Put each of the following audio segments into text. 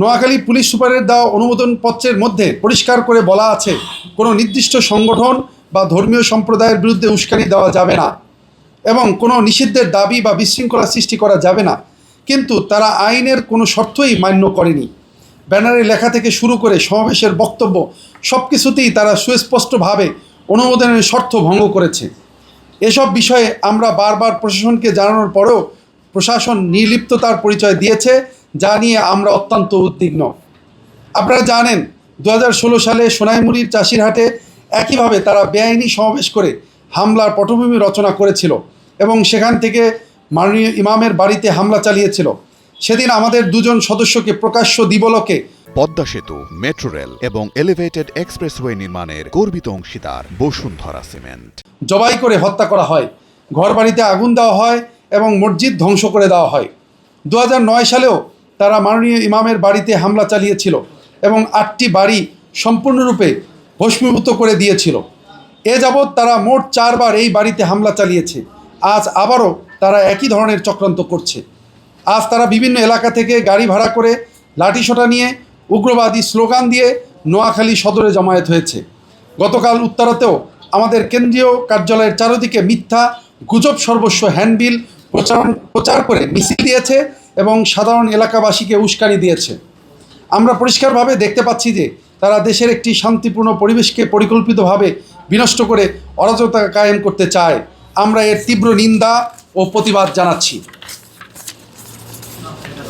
Noakhali police সুপারের দেওয়া অনুমোদনপত্রের মধ্যে পরিষ্কার করে বলা আছে, কোনো নির্দিষ্ট সংগঠন বা ধর্মীয় সম্প্রদায়ের বিরুদ্ধে উস্কানি দেওয়া যাবে না এবং কোনো নিষিদ্ধের দাবি বা বিশৃঙ্খলা সৃষ্টি করা যাবে না। কিন্তু তারা আইনের কোনো শর্তই মান্য করেনি। ব্যানারে লেখা থেকে শুরু করে সমাবেশের বক্তব্য সব কিছুতেই তারা সুস্পষ্টভাবে অনুমোদনের শর্ত ভঙ্গ করেছে। এসব বিষয়ে আমরা বারবার প্রশাসনকে জানানোর পরেও প্রশাসন নির্লিপ্ততার পরিচয় দিয়েছে, যা নিয়ে আমরা অত্যন্ত উদ্বিগ্ন। আপনারা জানেন 2016 সালে সোনাইমুড়ির চাষিরহাটে একইভাবে তারা বেআইনি সমাবেশ করে হামলার পটভূমি রচনা করেছিল এবং সেখান থেকে মাননীয় ইমামের বাড়িতে হামলা চালিয়েছিল। সেদিন আমাদের দুজন সদস্যকে প্রকাশ্য দিবলোকে পদ্মা সেতু, মেট্রো রেল এবং এলিভেটেড এক্সপ্রেসওয়ে নির্মাণের গর্বিত অংশীদার বসুন্ধরা সিমেন্ট জবাই করে হত্যা করা হয়, ঘরবাড়িতে আগুন দেওয়া হয় এবং মসজিদ ধ্বংস করে দেওয়া হয়। 2009 সালেও তারা মাননীয় ইমামের বাড়িতে হামলা চালিয়েছিল এবং 8টি বাড়ি সম্পূর্ণরূপে ভস্মীভূত করে দিয়েছিল। এ যাবৎ তারা মোট 4 বার এই বাড়িতে হামলা চালিয়েছে। আজ আবারও তারা একই ধরনের চক্রান্ত করছে। আজ তারা বিভিন্ন এলাকা থেকে গাড়ি ভাড়া করে লাঠিসোঁটা নিয়ে উগ্রবাদী স্লোগান দিয়ে নোয়াখালী সদরে জমায়েত হয়েছে। গতকাল উত্তরাতেও আমাদের কেন্দ্রীয় কার্যালয়ের চারদিকে মিথ্যা গুজব সর্বস্ব হ্যান্ডবিল প্রচার করে মিছিল দিয়েছে এবং সাধারণ এলাকাবাসীকে উস্কানি দিয়েছে। আমরা পরিষ্কারভাবে দেখতে পাচ্ছি যে তারা দেশের একটি শান্তিপূর্ণ পরিবেশকে পরিকল্পিতভাবে বিনষ্ট করে অরাজকতা কায়েম করতে চায়। আমরা এর তীব্র নিন্দা ও প্রতিবাদ জানাচ্ছি।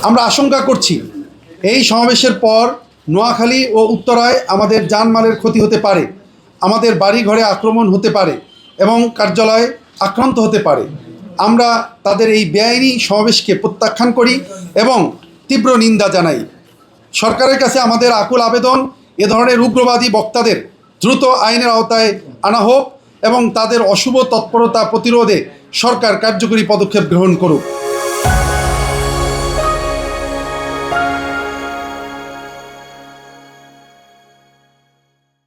আমরা আশঙ্কা করছি এই সমাবেশের পর নোয়াখালী ও উত্তরায় আমাদের জানমালের ক্ষতি হতে পারে, আমাদের বাড়িঘরে আক্রমণ হতে পারে এবং কার্যালয় আক্রান্ত হতে পারে। আমরা তাদের এই বেআইনি সমাবেশকে প্রত্যাখ্যান করি এবং তীব্র নিন্দা জানাই। সরকারের কাছে আমাদের আকুল আবেদন, এ ধরনের উগ্রবাদী বক্তাদের দ্রুত আইনের আওতায় আনা হোক এবং তাদের অশুভ তৎপরতা প্রতিরোধে সরকার কার্যকরী পদক্ষেপ গ্রহণ করুক।